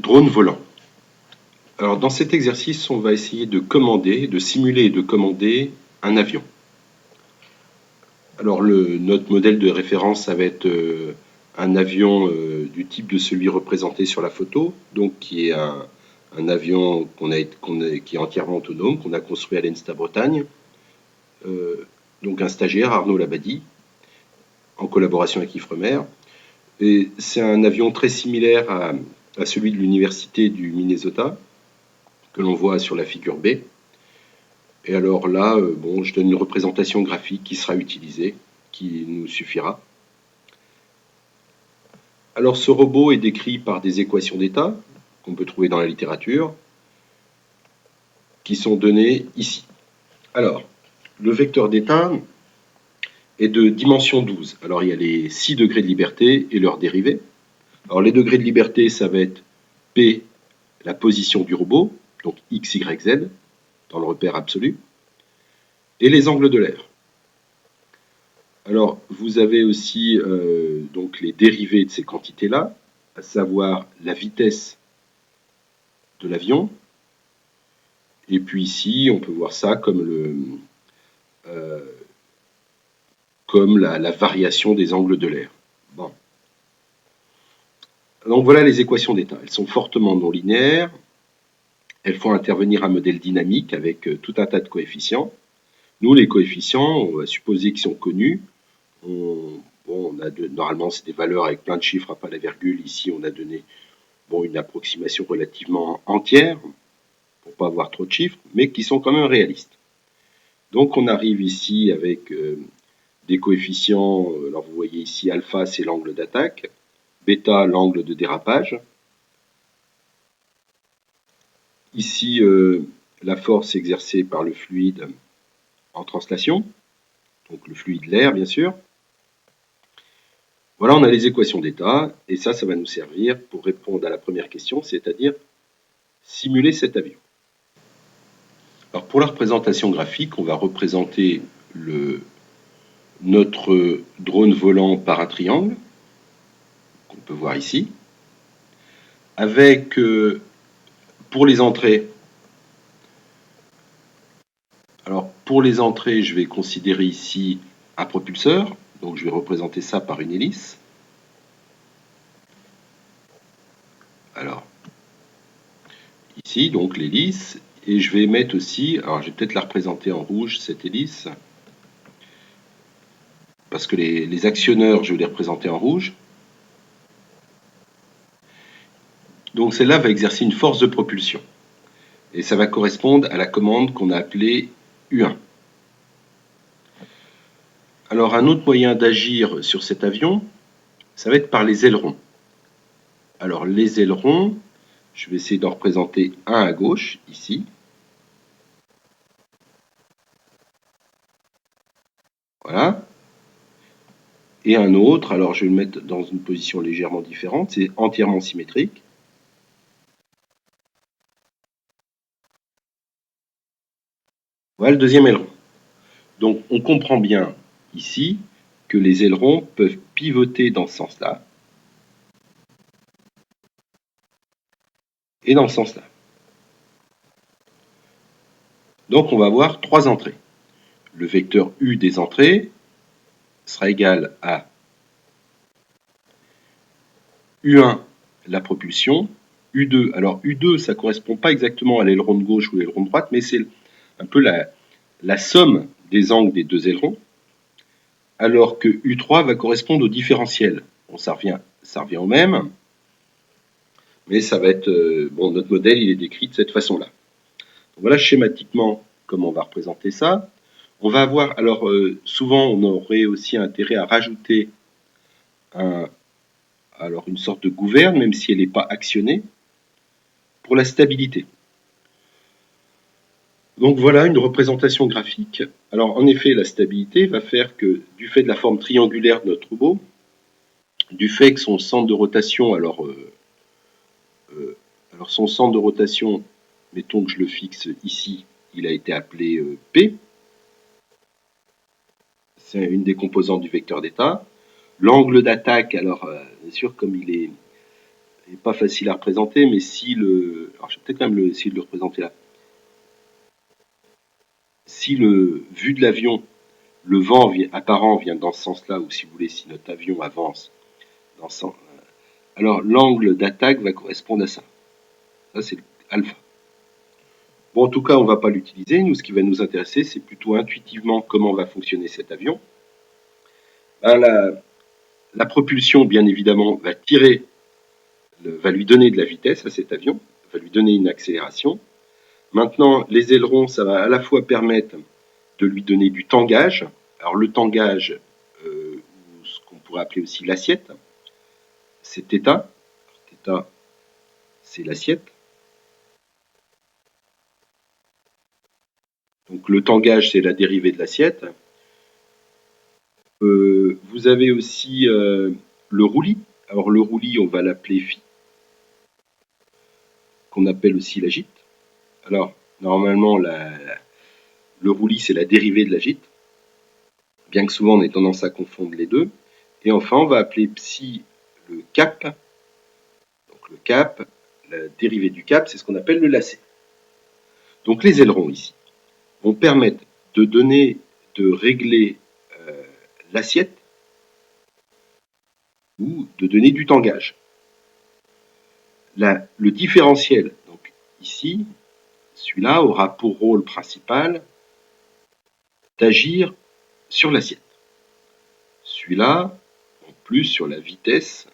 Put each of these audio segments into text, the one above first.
Drone volant. Alors dans cet exercice, on va essayer de simuler et de commander un avion. Alors notre modèle de référence, ça va être un avion du type de celui représenté sur la photo, donc qui est un avion qui est entièrement autonome, qu'on a construit à l'ENSTA Bretagne. Donc un stagiaire, Arnaud Labadie, en collaboration avec Ifremer. Et c'est un avion très similaire à celui de l'université du Minnesota, que l'on voit sur la figure B. Et alors là, je donne une représentation graphique qui sera utilisée, qui nous suffira. Alors ce robot est décrit par des équations d'état, qu'on peut trouver dans la littérature, qui sont données ici. Alors, le vecteur d'état est de dimension 12. Alors il y a les 6 degrés de liberté et leurs dérivés. Alors les degrés de liberté, ça va être P, la position du robot, donc X, Y, Z, dans le repère absolu, et les angles de l'air. Alors, vous avez aussi donc les dérivés de ces quantités-là, à savoir la vitesse de l'avion. Et puis ici, on peut voir ça comme la variation des angles de l'air. Bon. Donc voilà les équations d'état. Elles sont fortement non linéaires. Elles font intervenir un modèle dynamique avec tout un tas de coefficients. Nous, les coefficients, on va supposer qu'ils sont connus. Normalement, c'est des valeurs avec plein de chiffres, pas la virgule. Ici, on a donné une approximation relativement entière, pour ne pas avoir trop de chiffres, mais qui sont quand même réalistes. Donc, on arrive ici avec des coefficients. Alors, vous voyez ici, alpha, c'est l'angle d'attaque. Bêta, l'angle de dérapage. Ici, la force exercée par le fluide en translation. Donc, le fluide, l'air, bien sûr. Voilà, on a les équations d'état, et ça va nous servir pour répondre à la première question, c'est-à-dire simuler cet avion. Alors pour la représentation graphique, on va représenter notre drone volant par un triangle, qu'on peut voir ici, avec, pour les entrées, je vais considérer ici un propulseur, donc je vais représenter ça par une hélice. Alors, ici, donc l'hélice, et je vais mettre aussi, alors je vais peut-être la représenter en rouge, cette hélice, parce que les actionneurs, je vais les représenter en rouge. Donc celle-là va exercer une force de propulsion. Et ça va correspondre à la commande qu'on a appelée U1. Alors un autre moyen d'agir sur cet avion, ça va être par les ailerons. Alors les ailerons, je vais essayer d'en représenter un à gauche, ici. Voilà. Et un autre, alors je vais le mettre dans une position légèrement différente, c'est entièrement symétrique. Voilà le deuxième aileron. Donc on comprend bien ici que les ailerons peuvent pivoter dans ce sens-là et dans le sens-là. Donc on va avoir trois entrées. Le vecteur U des entrées sera égal à U1, la propulsion, U2. Alors U2, ça ne correspond pas exactement à l'aileron de gauche ou l'aileron de droite, mais c'est un peu la somme des angles des deux ailerons, alors que U3 va correspondre au différentiel. Bon, ça revient au même, mais ça va être... notre modèle, il est décrit de cette façon-là. Voilà schématiquement comment on va représenter ça. On va avoir... Alors, souvent, on aurait aussi intérêt à rajouter une sorte de gouverne, même si elle n'est pas actionnée, pour la stabilité. Donc voilà une représentation graphique. Alors en effet, la stabilité va faire que, du fait de la forme triangulaire de notre robot, du fait que son centre de rotation, alors son centre de rotation, mettons que je le fixe ici, il a été appelé P. C'est une des composantes du vecteur d'état. L'angle d'attaque, alors bien sûr, comme il n'est pas facile à représenter, mais si le... Alors, je vais peut-être quand même essayer de le représenter là. Si vu de l'avion, le vent apparent vient dans ce sens-là, ou si vous voulez, si notre avion avance dans ce sens, alors l'angle d'attaque va correspondre à ça. Ça, c'est alpha. Bon, en tout cas, on ne va pas l'utiliser. Nous, ce qui va nous intéresser, c'est plutôt intuitivement comment va fonctionner cet avion. La propulsion, bien évidemment, va va lui donner de la vitesse à cet avion, va lui donner une accélération. Maintenant, les ailerons, ça va à la fois permettre de lui donner du tangage. Alors, le tangage, ou ce qu'on pourrait appeler aussi l'assiette, c'est θ. θ, c'est l'assiette. Donc, le tangage, c'est la dérivée de l'assiette. Vous avez aussi le roulis. Alors, le roulis, on va l'appeler phi, qu'on appelle aussi l'agite. Alors, normalement, le roulis, c'est la dérivée de l'agite, bien que souvent on ait tendance à confondre les deux. Et enfin, on va appeler psi le cap. Donc, le cap, la dérivée du cap, c'est ce qu'on appelle le lacet. Donc, les ailerons ici vont permettre de régler l'assiette ou de donner du tangage. Le différentiel, donc ici, celui-là aura pour rôle principal d'agir sur l'assiette. Celui-là, en plus sur la vitesse,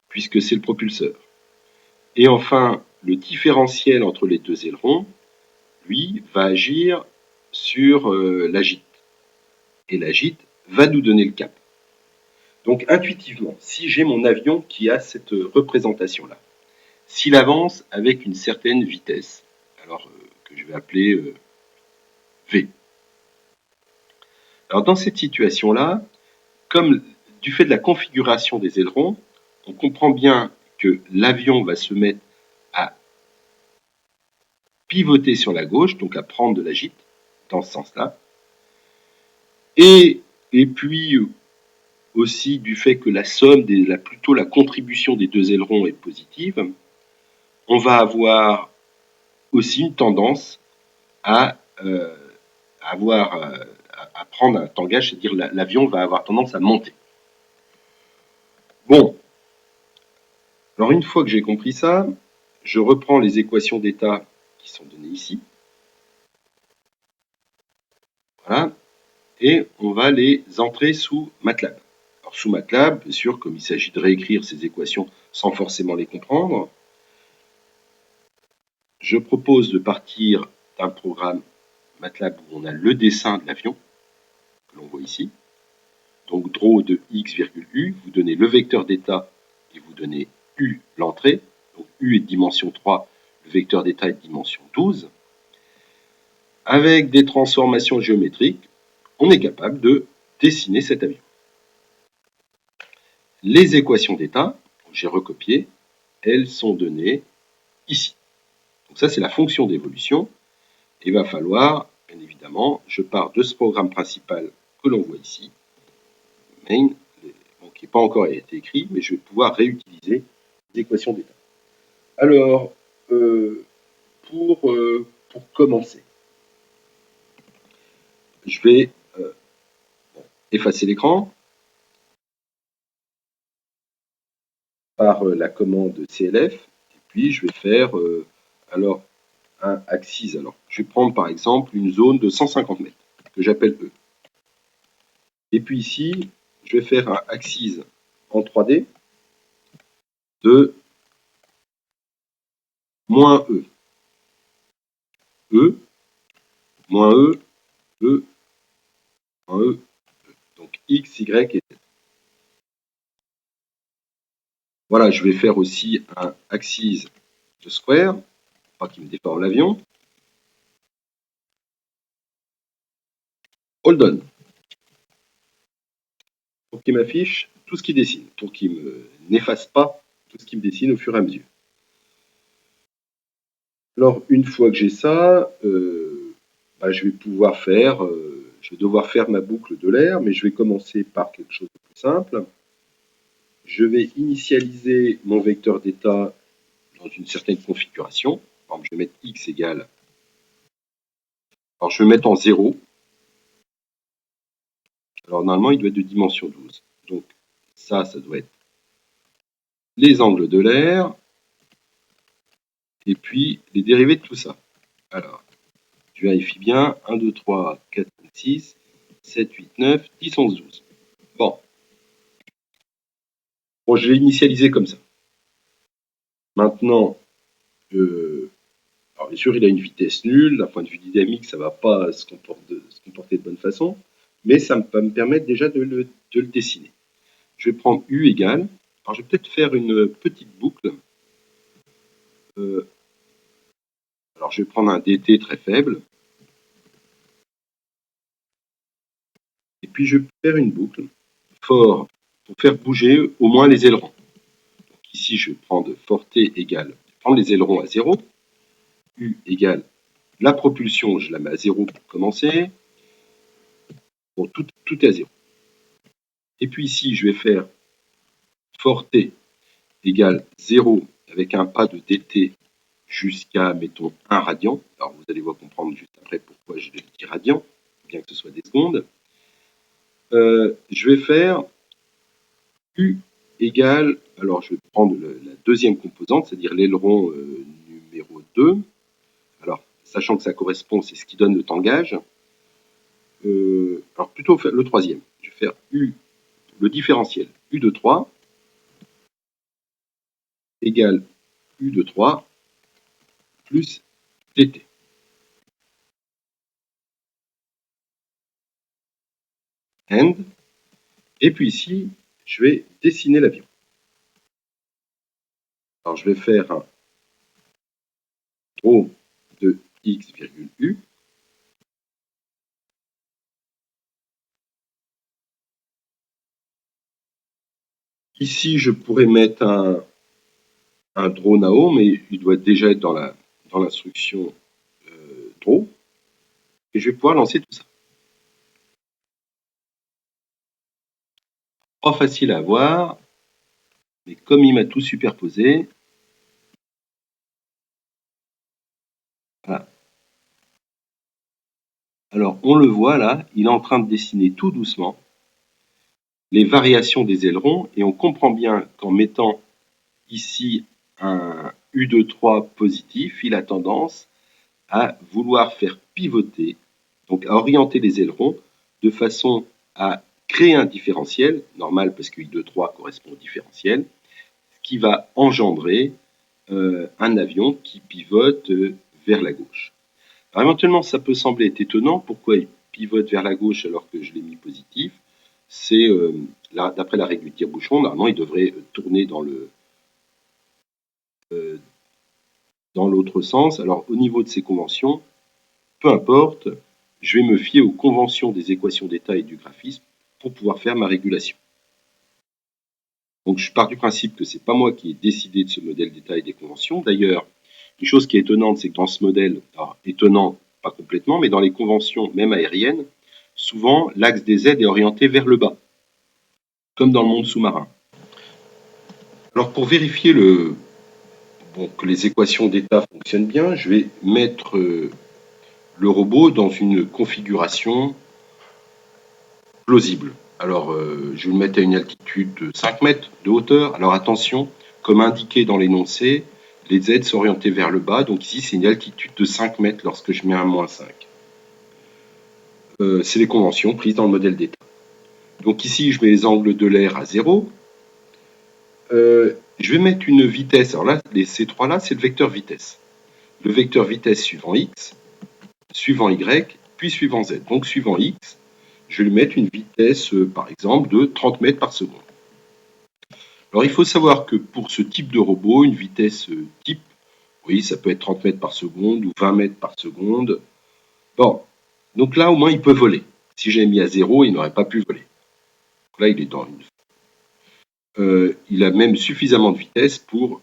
puisque c'est le propulseur. Et enfin, le différentiel entre les deux ailerons, lui, va agir sur l'agite. Et l'agite va nous donner le cap. Donc intuitivement, si j'ai mon avion qui a cette représentation-là, s'il avance avec une certaine vitesse, alors que je vais appeler V. Alors dans cette situation-là, comme du fait de la configuration des ailerons, on comprend bien que l'avion va se mettre à pivoter sur la gauche, donc à prendre de l'agite dans ce sens-là. Et puis aussi du fait que la somme, plutôt la contribution des deux ailerons est positive, on va avoir aussi une tendance à prendre un tangage, c'est-à-dire l'avion va avoir tendance à monter. Bon, alors une fois que j'ai compris ça, je reprends les équations d'état qui sont données ici. Voilà. Et on va les entrer sous MATLAB. Alors sous MATLAB, bien sûr, comme il s'agit de réécrire ces équations sans forcément les comprendre, je propose de partir d'un programme MATLAB où on a le dessin de l'avion, que l'on voit ici. Donc draw de x, u, vous donnez le vecteur d'état et vous donnez u l'entrée. Donc u est de dimension 3, le vecteur d'état est de dimension 12. Avec des transformations géométriques, on est capable de dessiner cet avion. Les équations d'état, j'ai recopié, elles sont données ici. Donc ça, c'est la fonction d'évolution. Il va falloir, bien évidemment, je pars de ce programme principal que l'on voit ici, main, qui n'est pas encore été écrit, mais je vais pouvoir réutiliser les équations d'état. Alors, pour commencer, je vais effacer l'écran par la commande CLF, et puis je vais faire alors un axis. Alors, je vais prendre par exemple une zone de 150 mètres que j'appelle E. Et puis ici, je vais faire un axis en 3D de moins E. E, moins E, E, moins E. Donc X, Y et Z. Voilà, je vais faire aussi un axis de square, pas qu'il me déforme l'avion. Hold on. Pour qu'il m'affiche tout ce qui dessine, pour qu'il n'efface pas tout ce qui me dessine au fur et à mesure. Alors, une fois que j'ai ça, je vais pouvoir je vais devoir faire ma boucle de l'air, mais je vais commencer par quelque chose de plus simple. je vais initialiser mon vecteur d'état dans une certaine configuration. Par exemple, je vais mettre x égale. Alors, je vais mettre en 0. Alors, normalement, il doit être de dimension 12. Donc, ça doit être les angles de l'air et puis les dérivés de tout ça. Alors, je vérifie bien. 1, 2, 3, 4, 5, 6, 7, 8, 9, 10, 11, 12. Bon, je l'ai initialisé comme ça. Maintenant, alors bien sûr, il a une vitesse nulle. D'un point de vue dynamique, ça ne va pas se comporter de bonne façon. Mais ça va me permettre déjà de le dessiner. Je vais prendre U égale. Alors, je vais peut-être faire une petite boucle. Alors, je vais prendre un dt très faible. Et puis, je vais faire une boucle for pour faire bouger au moins les ailerons. Donc, ici, je vais prendre for t égale, je vais prendre les ailerons à 0. U égale la propulsion, je la mets à 0 pour commencer. Bon, tout est à 0. Et puis ici, je vais faire for t égale 0 avec un pas de dt jusqu'à, mettons, 1 radian. Alors, vous allez voir comprendre juste après pourquoi je dis radian, bien que ce soit des secondes. Je vais faire U égale, alors je vais prendre la deuxième composante, c'est-à-dire l'aileron numéro 2. Alors, sachant que ça correspond, c'est ce qui donne le tangage. Alors, plutôt le troisième. Je vais faire U, le différentiel, U de 3 égale U de 3 plus dt. And. Et puis ici, je vais dessiner l'avion. Alors, je vais faire un draw de x, U. Ici, je pourrais mettre un draw now, mais il doit déjà être dans l'instruction draw. Et je vais pouvoir lancer tout ça. Pas facile à voir, mais comme il m'a tout superposé, voilà. Alors, on le voit là, il est en train de dessiner tout doucement les variations des ailerons, et on comprend bien qu'en mettant ici un U de 3 positif, il a tendance à vouloir faire pivoter, donc à orienter les ailerons de façon à créer un différentiel, normal parce que U de 3 correspond au différentiel, qui va engendrer un avion qui pivote vers la gauche. Alors éventuellement, ça peut sembler être étonnant, pourquoi il pivote vers la gauche alors que je l'ai mis positif. C'est, d'après la règle du tire-bouchon, normalement il devrait tourner dans l'autre sens. Alors au niveau de ces conventions, peu importe, je vais me fier aux conventions des équations d'état et du graphisme pour pouvoir faire ma régulation. Donc je pars du principe que c'est pas moi qui ai décidé de ce modèle d'état et des conventions. D'ailleurs, une chose qui est étonnante, c'est que dans ce modèle, alors étonnant, pas complètement, mais dans les conventions, même aériennes, souvent l'axe des aides est orienté vers le bas, comme dans le monde sous-marin. Alors pour vérifier que les équations d'état fonctionnent bien, je vais mettre le robot dans une configuration plausible. Alors, je vais le mettre à une altitude de 5 mètres de hauteur. Alors attention, comme indiqué dans l'énoncé, les aides sont orientées vers le bas. Donc ici, c'est une altitude de 5 mètres lorsque je mets un -5. C'est les conventions prises dans le modèle d'état. Donc ici, je mets les angles de l'air à 0. Je vais mettre une vitesse. Alors là, ces trois-là, c'est le vecteur vitesse. Le vecteur vitesse suivant x, suivant y, puis suivant z. Donc suivant x, je vais lui mettre une vitesse, par exemple, de 30 mètres par seconde. Alors, il faut savoir que pour ce type de robot, une vitesse type, oui, ça peut être 30 mètres par seconde ou 20 mètres par seconde. Bon, donc là, au moins, il peut voler. Si j'avais mis à 0, il n'aurait pas pu voler. Donc là, il est dans une... il a même suffisamment de vitesse pour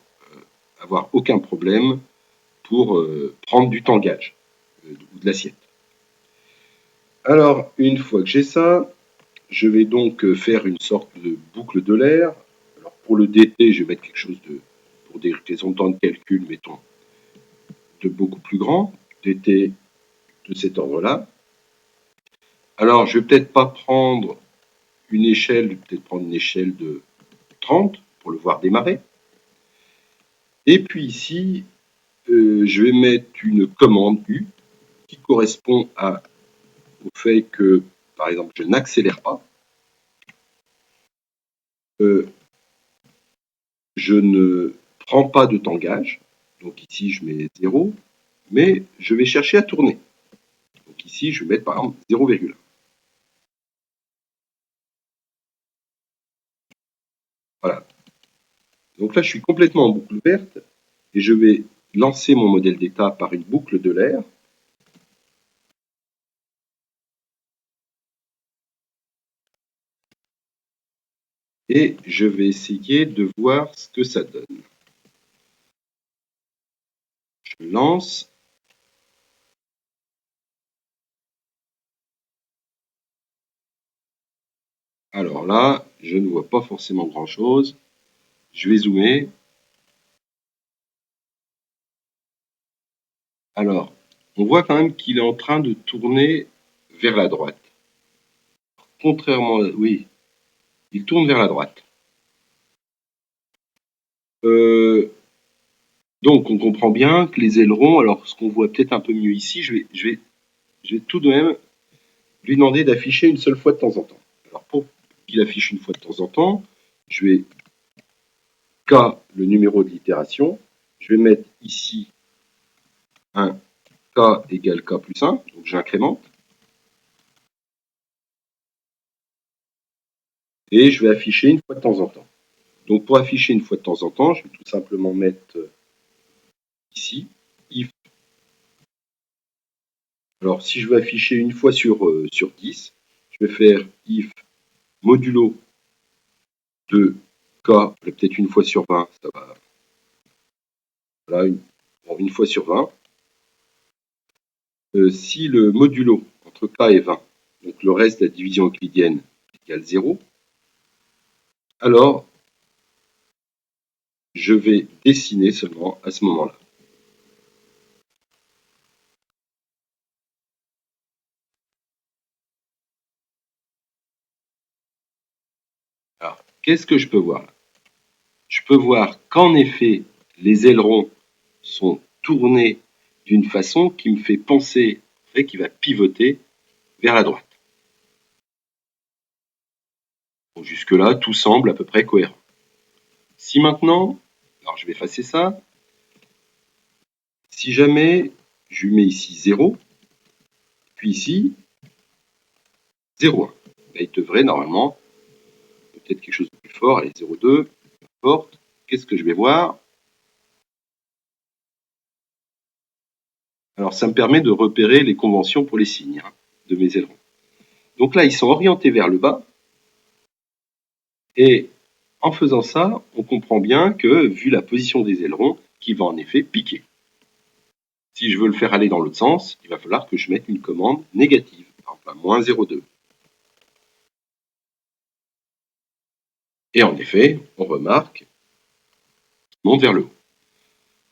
avoir aucun problème pour prendre du tangage ou de l'assiette. Alors, une fois que j'ai ça, je vais donc faire une sorte de boucle de l'air. Alors, pour le DT, je vais mettre quelque chose de, pour des raisons de temps de calcul, mettons, de beaucoup plus grand, DT de cet ordre-là. Alors, je vais peut-être pas prendre une échelle, je vais peut-être prendre une échelle de 30 pour le voir démarrer. Et puis ici, je vais mettre une commande U qui correspond au fait que, par exemple, je n'accélère pas. Je ne prends pas de tangage. Donc ici, je mets 0. Mais je vais chercher à tourner. Donc ici, je vais mettre par exemple 0,1. Voilà. Donc là, je suis complètement en boucle verte et je vais lancer mon modèle d'état par une boucle de l'air. Et je vais essayer de voir ce que ça donne. Je lance. Alors là, je ne vois pas forcément grand-chose. Je vais zoomer. Alors, on voit quand même qu'il est en train de tourner vers la droite. Contrairement, oui, il tourne vers la droite. Donc, on comprend bien que les ailerons, alors ce qu'on voit peut-être un peu mieux ici, je vais tout de même lui demander d'afficher une seule fois de temps en temps. Alors, pour qu'il affiche une fois de temps en temps, je vais K, le numéro de l'itération, je vais mettre ici un K égale K plus 1, donc j'incrémente. Et je vais afficher une fois de temps en temps. Donc, pour afficher une fois de temps en temps, je vais tout simplement mettre ici, if. Alors, si je veux afficher une fois sur 10, je vais faire if modulo de K, peut-être une fois sur 20, ça va. Voilà, une fois sur 20. Si le modulo entre K et 20, donc le reste de la division euclidienne égale 0, alors je vais dessiner seulement à ce moment-là. Alors, qu'est-ce que je peux voir là? Je peux voir qu'en effet, les ailerons sont tournés d'une façon qui me fait penser qu'il va pivoter vers la droite. Donc jusque-là, tout semble à peu près cohérent. Si maintenant, alors je vais effacer ça, si jamais je lui mets ici 0, puis ici 0,1, ben, il devrait normalement, peut-être quelque chose de plus fort, allez 0,2, peu importe. Qu'est-ce que je vais voir? Alors ça me permet de repérer les conventions pour les signes de mes ailerons. Donc là, ils sont orientés vers le bas, et en faisant ça, on comprend bien que, vu la position des ailerons, qu'il va en effet piquer. Si je veux le faire aller dans l'autre sens, il va falloir que je mette une commande négative, par exemple à moins 0,2. Et en effet, on remarque qu'il monte vers le haut.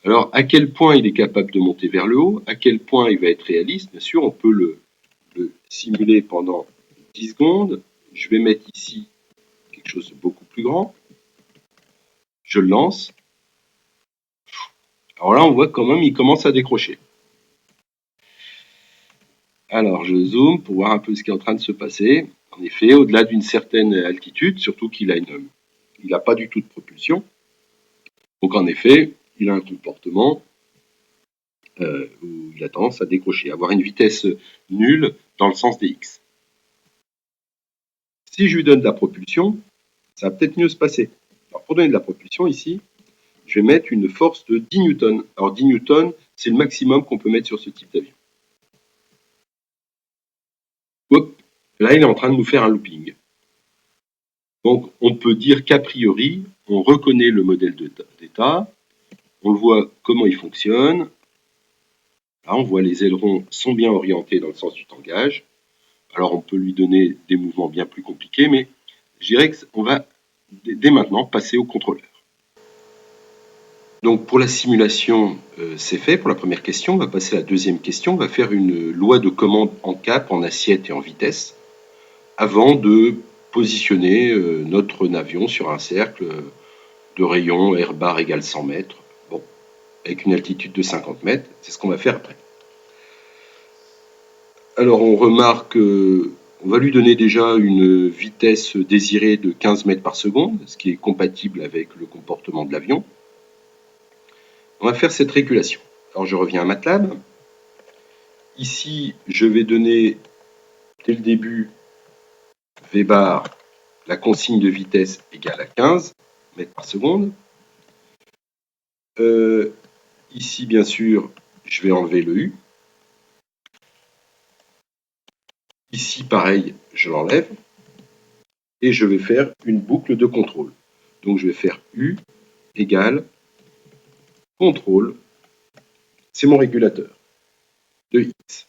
Alors, à quel point il est capable de monter vers le haut, à quel point il va être réaliste, bien sûr, on peut le simuler pendant 10 secondes. Je vais mettre ici quelque chose de beaucoup plus grand. Je le lance. Alors là, on voit quand même, il commence à décrocher. Alors, je zoome pour voir un peu ce qui est en train de se passer. En effet, au-delà d'une certaine altitude, surtout qu'il n'a pas du tout de propulsion. Donc, en effet, il a un comportement où il a tendance à décrocher, à avoir une vitesse nulle dans le sens des X. Si je lui donne de la propulsion, ça va peut-être mieux se passer. Alors, pour donner de la propulsion ici, je vais mettre une force de 10 newtons. Alors 10 newtons, c'est le maximum qu'on peut mettre sur ce type d'avion. Hop, là, il est en train de nous faire un looping. Donc, on peut dire qu'a priori, on reconnaît le modèle d'état, on voit comment il fonctionne. Là, on voit les ailerons sont bien orientés dans le sens du tangage. Alors, on peut lui donner des mouvements bien plus compliqués, mais je dirais qu'on va dès maintenant passer au contrôleur. Donc pour la simulation, c'est fait pour la première question. On va passer à la deuxième question. On va faire une loi de commande en cap, en assiette et en vitesse avant de positionner notre avion sur un cercle de rayon R bar égale 100 mètres, bon, avec une altitude de 50 mètres. C'est ce qu'on va faire après. Alors on remarque, on va lui donner déjà une vitesse désirée de 15 mètres par seconde, ce qui est compatible avec le comportement de l'avion. On va faire cette régulation. Alors je reviens à MATLAB. Ici, je vais donner dès le début V bar, la consigne de vitesse égale à 15 mètres par seconde. Ici, bien sûr, je vais enlever le U. Ici, pareil, je l'enlève. Et je vais faire une boucle de contrôle. Donc, je vais faire U égale contrôle. C'est mon régulateur de X.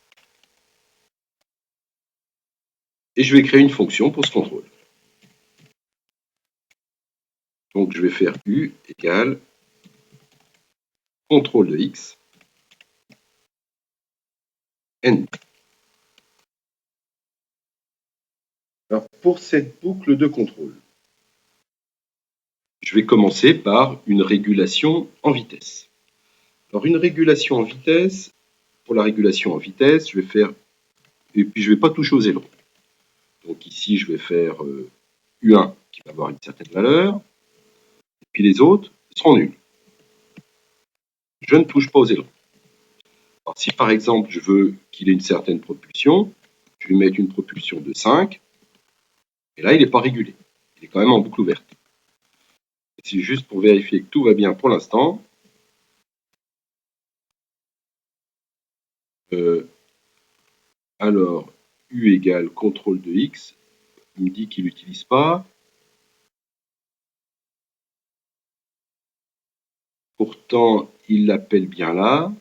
Et je vais créer une fonction pour ce contrôle. Donc, je vais faire U égale contrôle de X. N. Alors, pour cette boucle de contrôle, je vais commencer par une régulation en vitesse. Alors, une régulation en vitesse, pour la régulation en vitesse, je vais faire, et puis je ne vais pas toucher aux ailerons. Donc ici, je vais faire U1 qui va avoir une certaine valeur, et puis les autres seront nuls. Je ne touche pas aux ailerons. Alors, si par exemple, je veux qu'il ait une certaine propulsion, je vais mettre une propulsion de 5, et là, il n'est pas régulé. Il est quand même en boucle ouverte. C'est juste pour vérifier que tout va bien pour l'instant. Alors, U égale contrôle de X, il me dit qu'il n'utilise pas. Pourtant, il l'appelle bien là.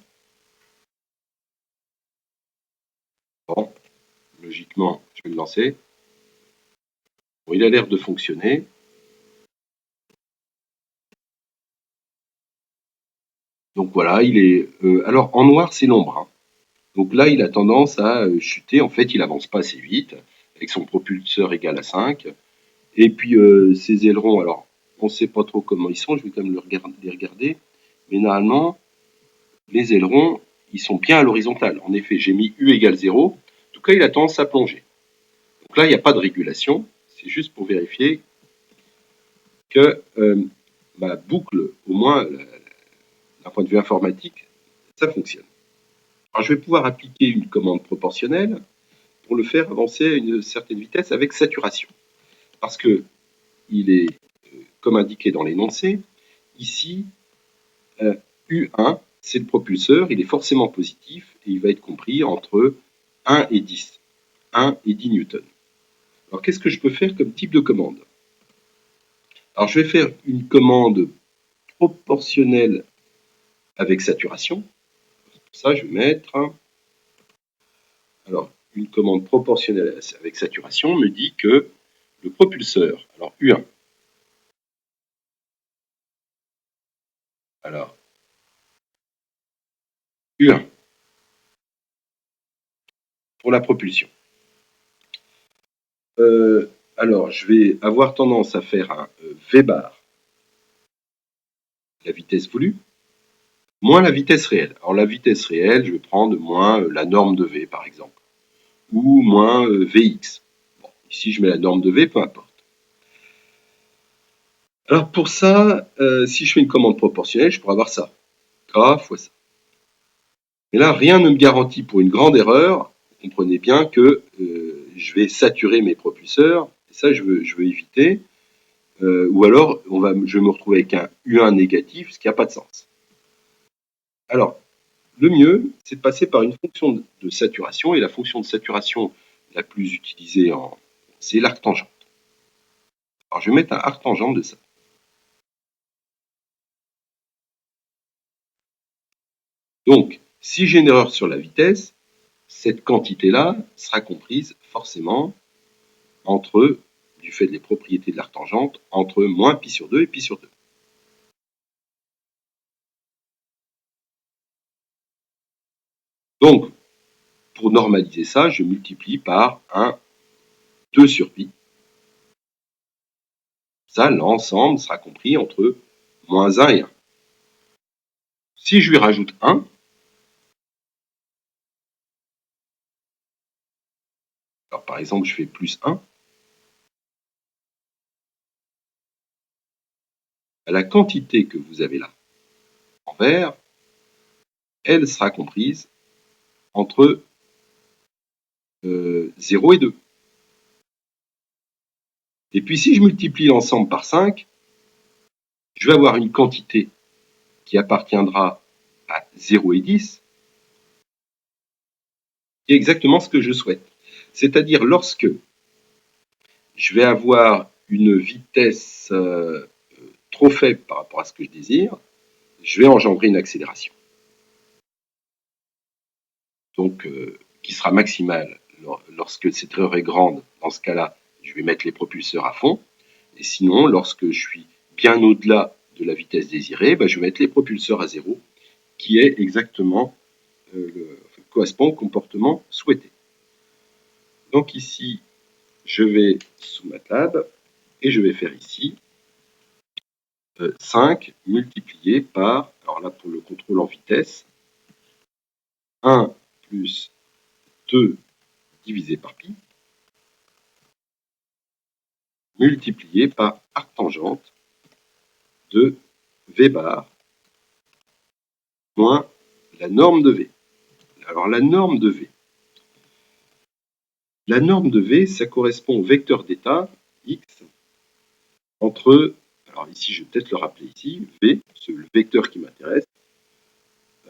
Bon, logiquement, je vais le lancer. Bon, il a l'air de fonctionner. Donc voilà, il est. Alors en noir, c'est l'ombre. Hein. Donc là, il a tendance à chuter. En fait, il avance pas assez vite, avec son propulseur égal à 5. Et puis ses ailerons, alors on ne sait pas trop comment ils sont, je vais quand même les regarder. Mais normalement, les ailerons, ils sont bien à l'horizontale. En effet, j'ai mis U égale 0. En tout cas, il a tendance à plonger. Donc là, il n'y a pas de régulation. C'est juste pour vérifier que ma boucle, au moins d'un point de vue informatique, ça fonctionne. Alors, je vais pouvoir appliquer une commande proportionnelle pour le faire avancer à une certaine vitesse avec saturation. Parce que il est, comme indiqué dans l'énoncé, ici, U1, c'est le propulseur, il est forcément positif et il va être compris entre 1 et 10. 1 et 10 newtons. Alors, qu'est-ce que je peux faire comme type de commande? Alors, je vais faire une commande proportionnelle avec saturation. Pour ça, je vais mettre... Alors, une commande proportionnelle avec saturation me dit que le propulseur, alors U1, alors U1 pour la propulsion. Alors, je vais avoir tendance à faire un V bar, la vitesse voulue, moins la vitesse réelle. Alors, la vitesse réelle, je vais prendre moins la norme de V, par exemple, ou moins Vx. Bon, ici, je mets la norme de V, peu importe. Alors, pour ça, si je fais une commande proportionnelle, je pourrais avoir ça. K fois ça. Mais là, rien ne me garantit pour une grande erreur. Vous comprenez bien que je vais saturer mes propulseurs. Et ça, je veux éviter. Ou alors, je vais me retrouver avec un U1 négatif, ce qui n'a pas de sens. Alors, le mieux, c'est de passer par une fonction de saturation. Et la fonction de saturation la plus utilisée, c'est l'arctangente. Alors, je vais mettre un arctangente de ça. Donc, si j'ai une erreur sur la vitesse, cette quantité-là sera comprise forcément entre du fait des propriétés de l'arc tangente, entre moins pi sur 2 et pi sur 2. Donc, pour normaliser ça, je multiplie par un 2 sur pi. Ça, l'ensemble sera compris entre moins 1 et 1. Si je lui rajoute 1, alors par exemple, je fais plus 1, la quantité que vous avez là, en vert, elle sera comprise entre 0 et 2. Et puis si je multiplie l'ensemble par 5, je vais avoir une quantité qui appartiendra à 0 et 10, qui est exactement ce que je souhaite. C'est-à-dire lorsque je vais avoir une vitesse trop faible par rapport à ce que je désire, je vais engendrer une accélération. Donc, qui sera maximale lorsque cette erreur est grande. Dans ce cas-là, je vais mettre les propulseurs à fond. Et sinon, lorsque je suis bien au-delà de la vitesse désirée, je vais mettre les propulseurs à 0, qui est exactement correspond au comportement souhaité. Donc ici, je vais sous MATLAB et je vais faire ici 5 multiplié par, alors là pour le contrôle en vitesse, 1 plus 2 divisé par pi, multiplié par arc tangente de V bar moins la norme de V. Alors la norme de V. La norme de V, ça correspond au vecteur d'état x entre, alors ici je vais peut-être le rappeler ici, V, c'est le vecteur qui m'intéresse.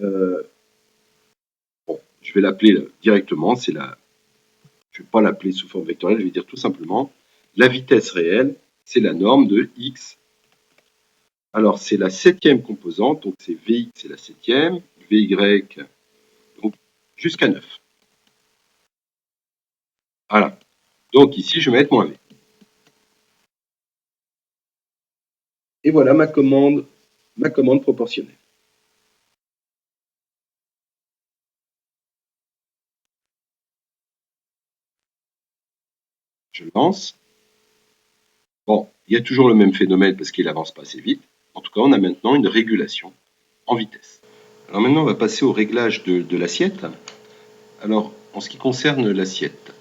Bon, je vais l'appeler directement, je ne vais pas l'appeler sous forme vectorielle, je vais dire tout simplement la vitesse réelle, c'est la norme de x. Alors c'est la 7e composante, donc c'est Vx, c'est la 7e, Vy, donc jusqu'à 9. Voilà. Donc ici, je vais mettre moins V. Et voilà ma commande proportionnelle. Je lance. Bon, il y a toujours le même phénomène parce qu'il avance pas assez vite. En tout cas, on a maintenant une régulation en vitesse. Alors maintenant, on va passer au réglage de l'assiette. Alors, en ce qui concerne l'assiette,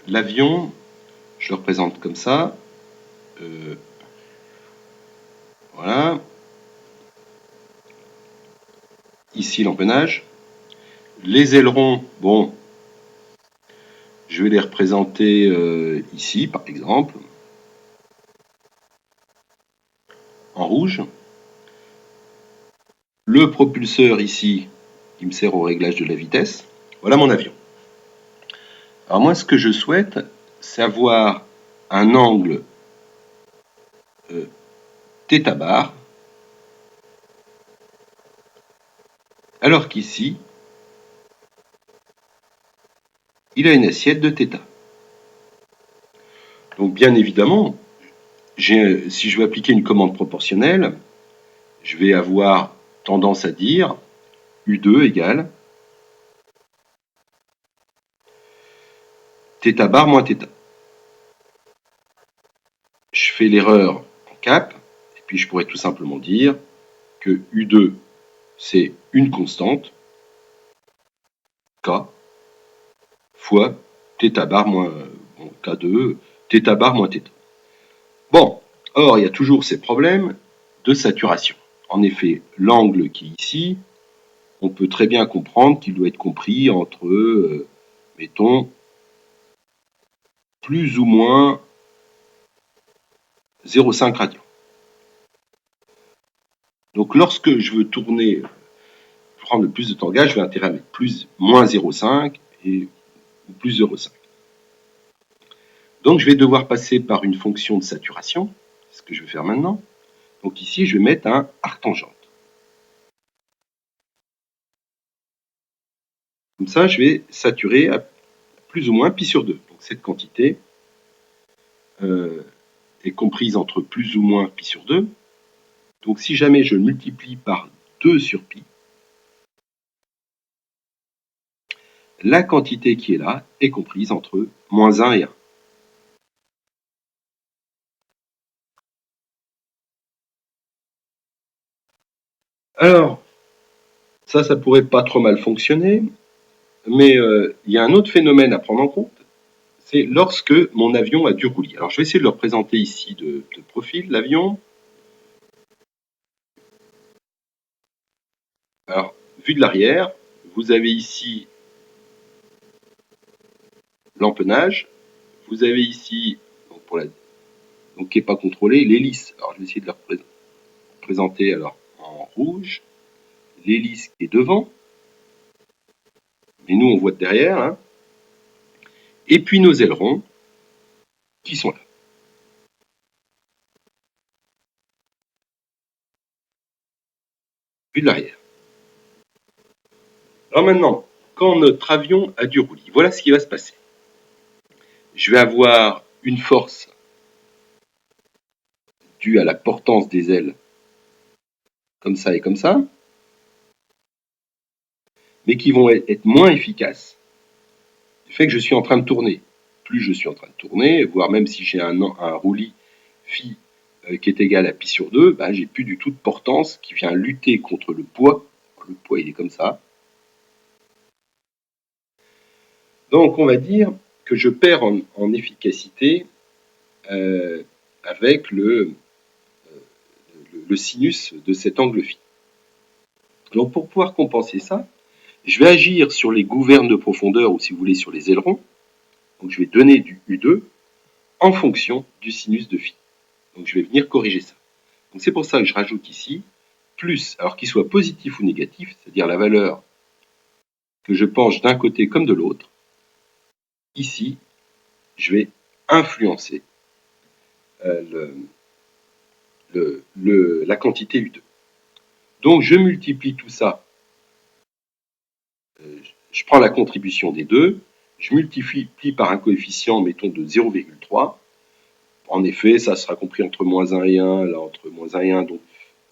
l'avion, je le représente comme ça. Voilà. Ici, l'empennage. Les ailerons, bon, je vais les représenter ici, par exemple, en rouge. Le propulseur ici, il me sert au réglage de la vitesse. Voilà mon avion. Alors moi, ce que je souhaite, c'est avoir un angle θ bar, alors qu'ici, il a une assiette de θ. Donc bien évidemment, si je veux appliquer une commande proportionnelle, je vais avoir tendance à dire U2 égale θ bar moins θ. Je fais l'erreur en cap, et puis je pourrais tout simplement dire que U2, c'est une constante, K, fois θ bar moins K2, θ bar moins θ. Bon, or, il y a toujours ces problèmes de saturation. En effet, l'angle qui est ici, on peut très bien comprendre qu'il doit être compris entre, mettons, plus ou moins 0,5 radians. Donc lorsque je veux tourner, prendre le plus de temps gage, je vais intérêt à mettre moins 0,5 et plus 0,5. Donc je vais devoir passer par une fonction de saturation, c'est ce que je vais faire maintenant. Donc ici, je vais mettre un arc tangente. Comme ça, je vais saturer à plus ou moins pi sur 2. Donc cette quantité est comprise entre plus ou moins pi sur 2. Donc si jamais je multiplie par 2 sur pi, la quantité qui est là est comprise entre moins 1 et 1. Alors, ça pourrait pas trop mal fonctionner, mais il y a un autre phénomène à prendre en compte, c'est lorsque mon avion a du roulis. Alors je vais essayer de le représenter ici de profil, l'avion. Alors, vue de l'arrière, vous avez ici l'empennage, vous avez ici, donc qui n'est pas contrôlé, l'hélice. Alors je vais essayer de la représenter alors, en rouge, l'hélice qui est devant, mais nous on voit de derrière, hein. Et puis nos ailerons qui sont là. Vue de l'arrière. Alors maintenant, quand notre avion a du roulis, voilà ce qui va se passer. Je vais avoir une force due à la portance des ailes, comme ça et comme ça, mais qui vont être moins efficaces du fait que je suis en train de tourner. Plus je suis en train de tourner, voire même si j'ai un roulis phi qui est égal à pi sur 2, ben, j'ai plus du tout de portance qui vient lutter contre le poids. Le poids, il est comme ça. Donc, on va dire que je perds en efficacité avec le sinus de cet angle phi. Donc, pour pouvoir compenser ça, je vais agir sur les gouvernes de profondeur, ou si vous voulez, sur les ailerons. Donc, je vais donner du U2 en fonction du sinus de phi. Donc, je vais venir corriger ça. Donc, c'est pour ça que je rajoute ici plus, alors qu'il soit positif ou négatif, c'est-à-dire la valeur que je penche d'un côté comme de l'autre. Ici, je vais influencer la quantité U2. Donc, je multiplie tout ça. Je prends la contribution des deux, je multiplie par un coefficient, mettons, de 0,3. En effet, ça sera compris entre moins 1 et 1, là, entre moins 1 et 1, donc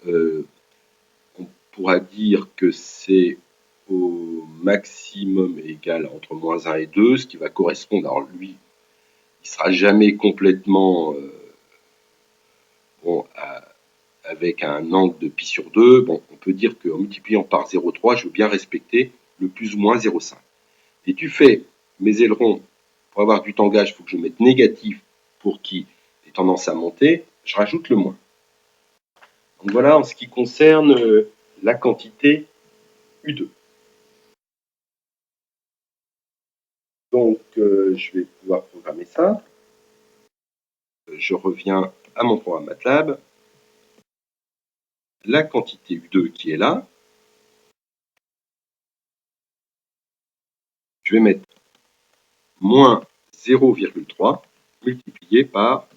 on pourra dire que c'est au maximum égal entre moins 1 et 2, ce qui va correspondre, alors lui, il ne sera jamais complètement avec un angle de pi sur 2. Bon, on peut dire qu'en multipliant par 0,3, je veux bien respecter le plus ou moins 0,5. Et du fait, mes ailerons, pour avoir du tangage, il faut que je mette négatif pour qu'il ait tendance à monter, je rajoute le moins. Donc voilà en ce qui concerne la quantité U2. Donc je vais pouvoir programmer ça. Je reviens à mon programme MATLAB. La quantité U2 qui est là, je vais mettre moins 0,3 multiplié par...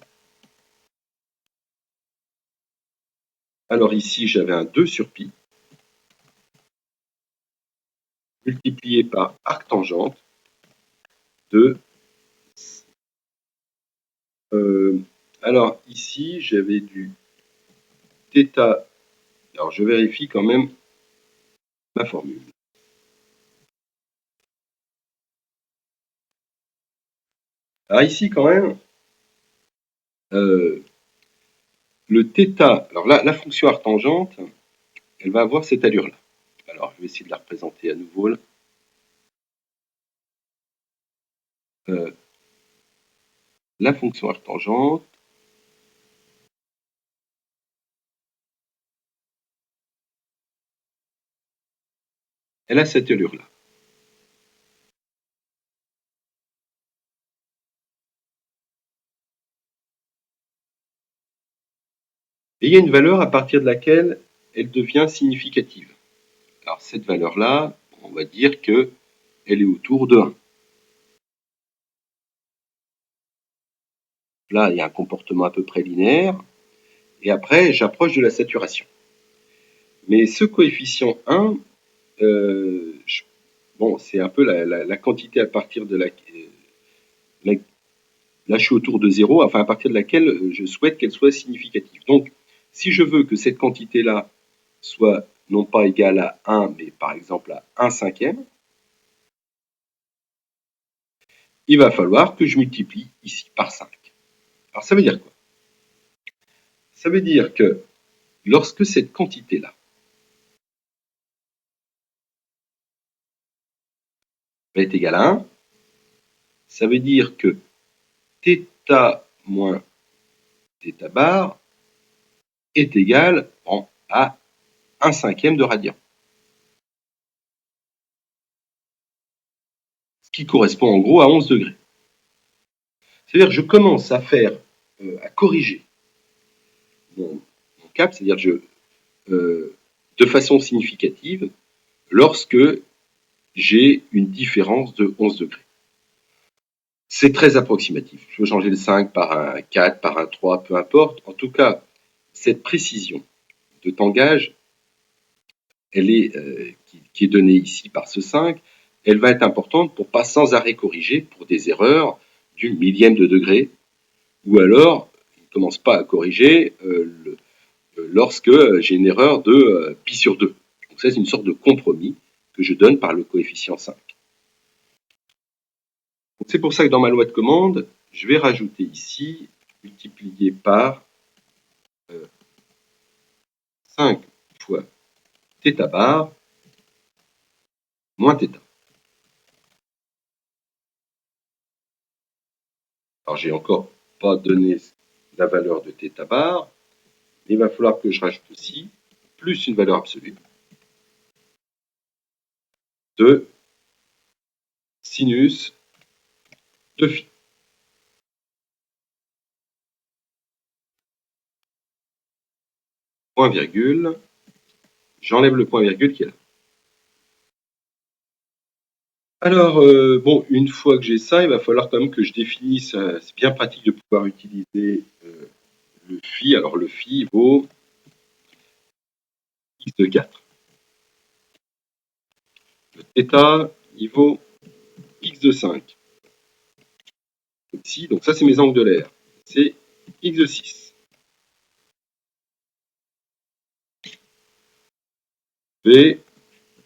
Alors ici, j'avais un 2 sur pi, multiplié par arctangente de... alors ici, j'avais du θ. Alors je vérifie quand même ma formule. Alors ici quand même, le θ, alors là, la fonction arctangente, elle va avoir cette allure-là. Alors je vais essayer de la représenter à nouveau là. La fonction arctangente, elle a cette allure-là. Et il y a une valeur à partir de laquelle elle devient significative. Alors cette valeur-là, on va dire qu'elle est autour de 1. Là, il y a un comportement à peu près linéaire. Et après, j'approche de la saturation. Mais ce coefficient 1, bon, c'est un peu la quantité à partir de là je suis autour de 0, enfin à partir de laquelle je souhaite qu'elle soit significative. Donc, si je veux que cette quantité-là soit non pas égale à 1, mais par exemple à 1/5, il va falloir que je multiplie ici par 5. Alors ça veut dire quoi? Ça veut dire que lorsque cette quantité-là va être égale à 1, ça veut dire que θ moins θ bar est égal à 1/5 de radian. Ce qui correspond en gros à 11 degrés. C'est-à-dire que je commence à faire, à corriger mon cap, c'est-à-dire de façon significative lorsque j'ai une différence de 11 degrés. C'est très approximatif. Je peux changer le 5 par un 4, par un 3, peu importe. En tout cas, cette précision de tangage, elle est, qui est donnée ici par ce 5, elle va être importante pour pas sans arrêt corriger pour des erreurs du millième de degré, ou alors, il ne commence pas à corriger lorsque j'ai une erreur de pi sur 2. Donc ça, c'est une sorte de compromis que je donne par le coefficient 5. C'est pour ça que dans ma loi de commande, je vais rajouter ici, multiplié par 5 fois θ bar moins θ. Alors, j'ai encore pas donné la valeur de θ bar, mais il va falloir que je rajoute aussi plus une valeur absolue de sinus de phi. Point virgule, j'enlève le point virgule qui est là. Alors, bon, une fois que j'ai ça, il va falloir quand même que je définisse, c'est bien pratique de pouvoir utiliser le phi. Alors, le phi vaut x de 4. Le θ, il vaut x de 5. Ici, donc ça, c'est mes angles de l'air. C'est x de 6. V,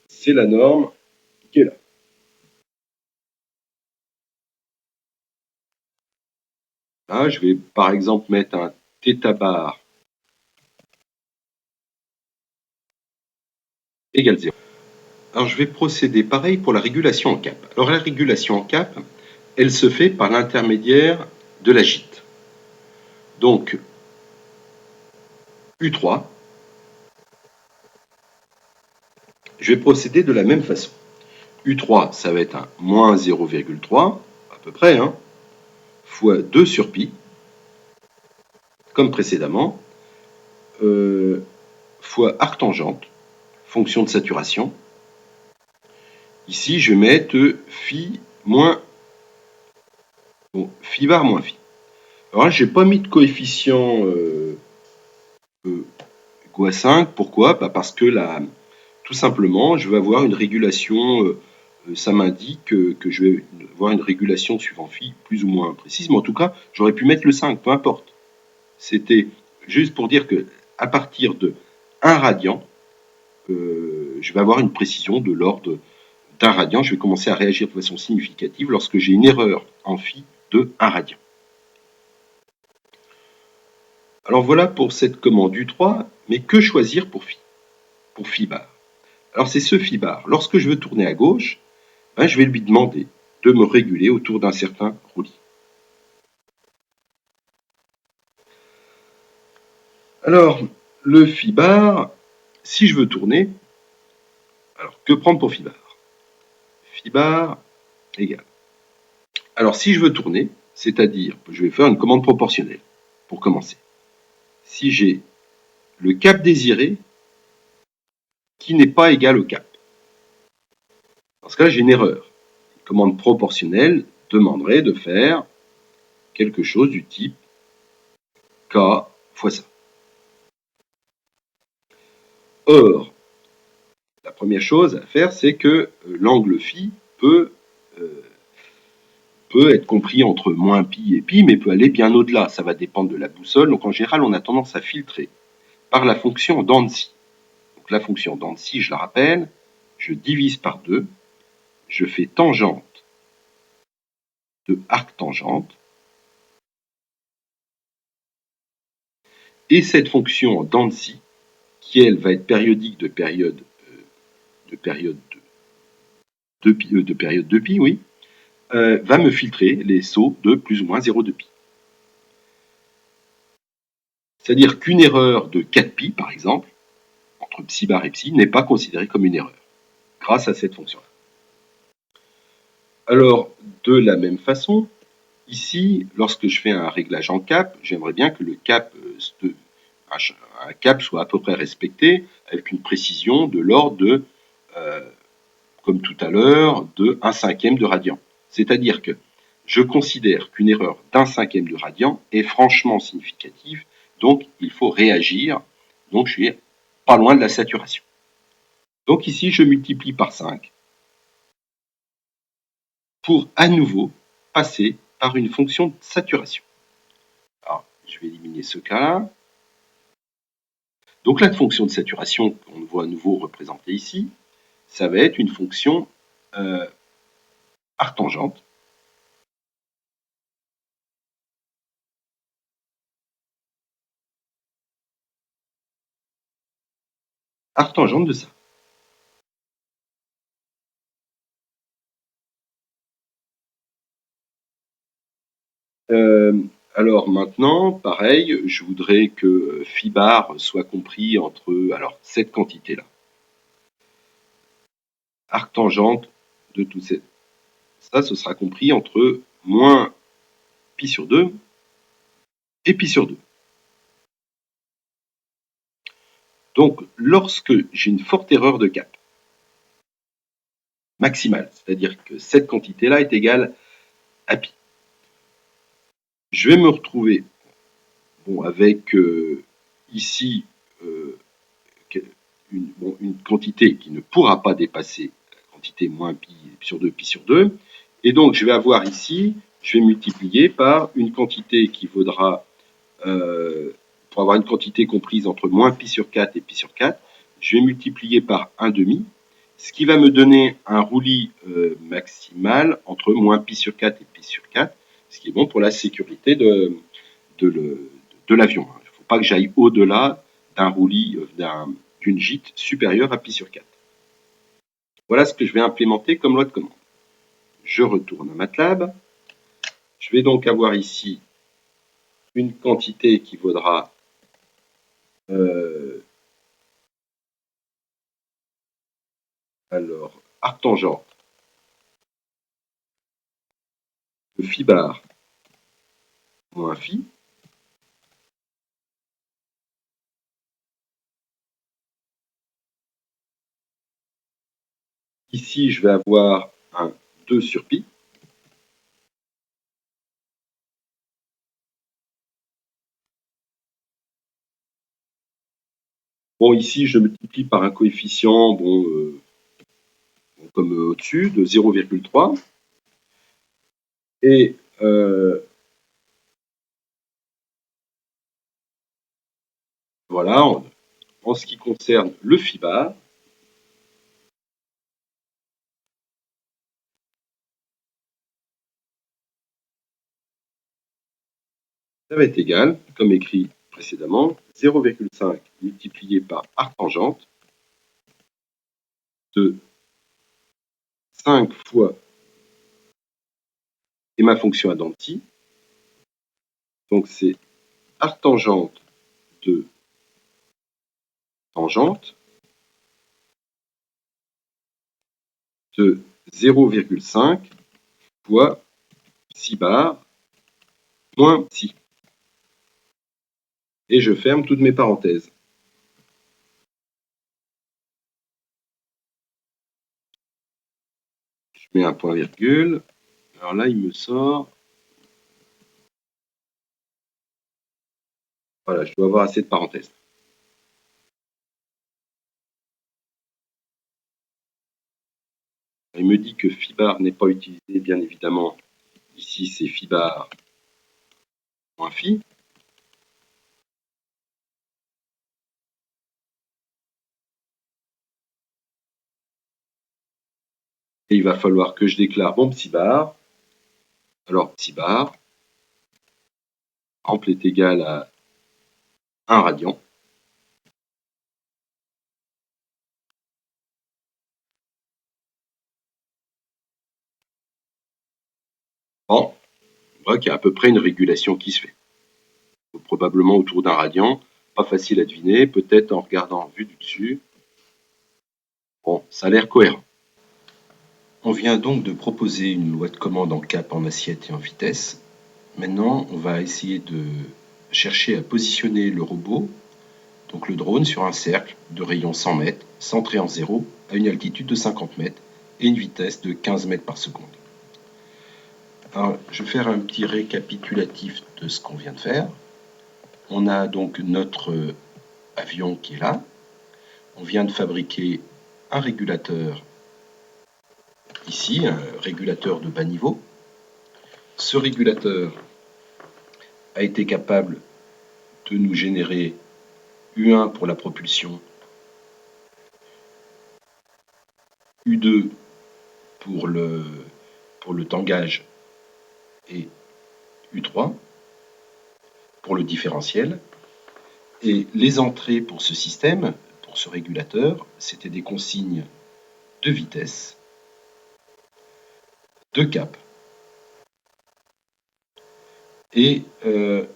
c'est la norme qui est là. Là, je vais par exemple mettre un θ bar égale 0. Alors, je vais procéder pareil pour la régulation en cap. Alors, la régulation en cap, elle se fait par l'intermédiaire de la gîte. Donc, U3, je vais procéder de la même façon. U3, ça va être un moins 0,3, à peu près, hein, fois 2 sur pi, comme précédemment, fois arc tangente, fonction de saturation. Ici, je vais mettre phi moins, bon, phi bar moins phi. Alors là, je n'ai pas mis de coefficient égaux à 5. Pourquoi? Parce que là, tout simplement, je vais avoir une régulation, ça m'indique que je vais avoir une régulation suivant phi plus ou moins précise, mais en tout cas, j'aurais pu mettre le 5, peu importe. C'était juste pour dire que à partir de 1 radian, je vais avoir une précision de l'ordre d'1 radian. Je vais commencer à réagir de façon significative lorsque j'ai une erreur en phi de 1 radian. Alors voilà pour cette commande U3, mais que choisir pour phi bar? Alors c'est ce phi bar. Lorsque je veux tourner à gauche, je vais lui demander de me réguler autour d'un certain roulis. Alors, le phi bar, si je veux tourner, alors que prendre pour phi bar? Phi bar égale. Alors, si je veux tourner, c'est-à-dire, je vais faire une commande proportionnelle pour commencer. Si j'ai le cap désiré qui n'est pas égal au cap, dans ce cas-là, j'ai une erreur. Une commande proportionnelle demanderait de faire quelque chose du type K fois ça. Or, la première chose à faire, c'est que l'angle phi peut peut être compris entre moins pi et pi, mais peut aller bien au-delà. Ça va dépendre de la boussole. Donc en général, on a tendance à filtrer par la fonction d'Annecy. Donc la fonction d'Annecy, je la rappelle, je divise par 2, je fais tangente de arctangente, et cette fonction d'Annecy, qui elle va être périodique de période de pi, oui, va me filtrer les sauts de plus ou moins 0,2 pi. C'est-à-dire qu'une erreur de 4 pi, par exemple, entre psi bar et psi, n'est pas considérée comme une erreur, grâce à cette fonction-là. Alors, de la même façon, ici, lorsque je fais un réglage en cap, j'aimerais bien que le cap, un cap soit à peu près respecté, avec une précision de l'ordre de, comme tout à l'heure, de 1/5 de radian. C'est-à-dire que je considère qu'une erreur d'1/5 de radian est franchement significative, donc il faut réagir, donc je suis pas loin de la saturation. Donc ici, je multiplie par 5 pour à nouveau passer par une fonction de saturation. Alors, je vais éliminer ce cas-là. Donc la fonction de saturation qu'on voit à nouveau représentée ici, ça va être une fonction arctangente. Arctangente de ça. Alors maintenant, pareil, je voudrais que phi bar soit compris entre alors cette quantité-là. Arctangente de tout ça, ce sera compris entre moins pi sur 2 et pi sur 2. Donc, lorsque j'ai une forte erreur de cap maximale, c'est-à-dire que cette quantité-là est égale à pi, je vais me retrouver avec ici une quantité qui ne pourra pas dépasser la quantité moins pi sur 2, pi sur 2. Et donc, je vais avoir ici, je vais multiplier par une quantité qui vaudra, pour avoir une quantité comprise entre moins pi sur 4 et pi sur 4, je vais multiplier par 1/2, ce qui va me donner un roulis maximal entre moins pi sur 4 et pi sur 4, ce qui est bon pour la sécurité de l'avion. Il ne faut pas que j'aille au-delà d'un roulis, d'une gîte supérieure à pi sur 4. Voilà ce que je vais implémenter comme loi de commande. Je retourne à MATLAB. Je vais donc avoir ici une quantité qui vaudra alors arctangente de phi bar moins phi. Ici, je vais avoir un 2 sur pi. Bon, ici, je multiplie par un coefficient, comme au-dessus, de 0,3. Et voilà, en ce qui concerne le phi bar, ça va être égal, comme écrit précédemment, 0,5 multiplié par arctangente de 5 fois, et ma fonction à Danti, donc c'est arctangente de tangente de 0,5 fois psi bar moins psi. Et je ferme toutes mes parenthèses. Je mets un point virgule. Alors là, il me sort. Voilà, je dois avoir assez de parenthèses. Il me dit que phi bar n'est pas utilisé, bien évidemment. Ici, c'est phi bar moins phi. Et il va falloir que je déclare mon psi bar. Alors, psi bar, ample est égal à 1 radian. Bon, on voit qu'il y a à peu près une régulation qui se fait. Probablement autour d'un radian. Pas facile à deviner, peut-être en regardant en vue du dessus. Bon, ça a l'air cohérent. On vient donc de proposer une loi de commande en cap, en assiette et en vitesse. Maintenant, on va essayer de chercher à positionner le robot, donc le drone, sur un cercle de rayon 100 mètres, centré en zéro, à une altitude de 50 mètres et une vitesse de 15 mètres par seconde. Alors, je vais faire un petit récapitulatif de ce qu'on vient de faire. On a donc notre avion qui est là. On vient de fabriquer un régulateur ici, un régulateur de bas niveau. Ce régulateur a été capable de nous générer U1 pour la propulsion, U2 pour le tangage et U3 pour le différentiel. Et les entrées pour ce système, pour ce régulateur, c'était des consignes de vitesse, de cap et de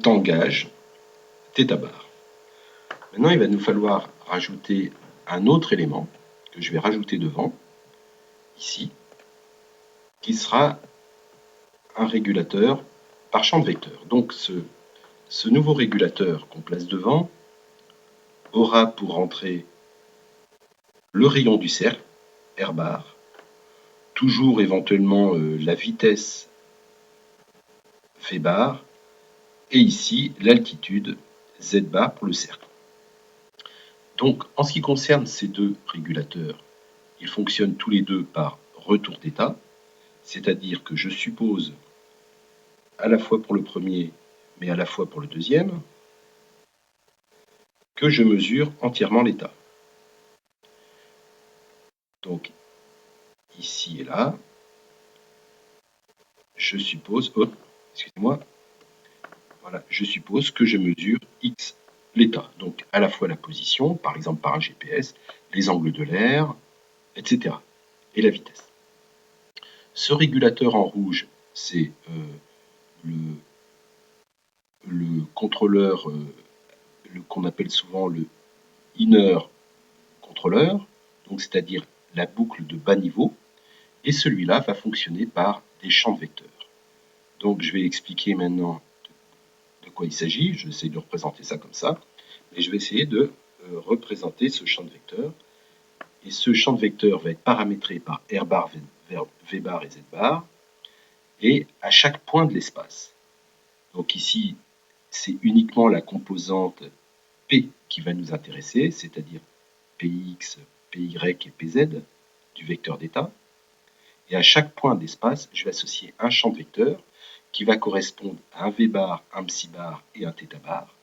tangage θ bar. Maintenant, il va nous falloir rajouter un autre élément que je vais rajouter devant, ici, qui sera un régulateur par champ de vecteur. Donc ce nouveau régulateur qu'on place devant aura pour entrée le rayon du cercle, R bar, toujours éventuellement la vitesse V bar, et ici l'altitude Z bar pour le cercle. Donc en ce qui concerne ces deux régulateurs, ils fonctionnent tous les deux par retour d'état, c'est-à-dire que je suppose à la fois pour le premier, mais à la fois pour le deuxième, que je mesure entièrement l'état. Donc ici et là, je suppose, excusez-moi, voilà, je suppose que je mesure X l'état, donc à la fois la position, par exemple par un GPS, les angles de l'air, etc. et la vitesse. Ce régulateur en rouge, c'est le contrôleur qu'on appelle souvent le inner contrôleur, donc c'est-à-dire la boucle de bas niveau, et celui-là va fonctionner par des champs de vecteurs. Donc je vais expliquer maintenant de quoi il s'agit, je vais essayer de représenter ça comme ça, et je vais essayer de représenter ce champ de vecteurs. Et ce champ de vecteurs va être paramétré par R bar, V bar et Z bar, et à chaque point de l'espace. Donc ici, c'est uniquement la composante P qui va nous intéresser, c'est-à-dire Px, Py et Pz du vecteur d'état. Et à chaque point d'espace, je vais associer un champ de vecteurs qui va correspondre à un V bar, un psi bar et un θ bar,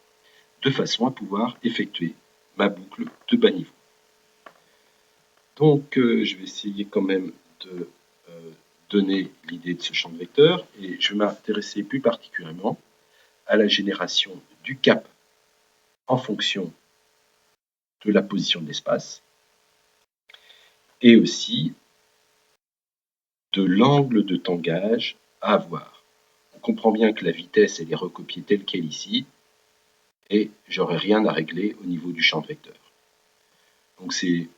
de façon à pouvoir effectuer ma boucle de bas niveau. Donc, je vais essayer quand même de donner l'idée de ce champ de vecteurs et je vais m'intéresser plus particulièrement à la génération du cap en fonction de la position de l'espace et aussi de l'angle de tangage à avoir. On comprend bien que la vitesse elle est recopiée telle qu'elle ici et j'aurai rien à régler au niveau du champ de vecteur. Donc c'est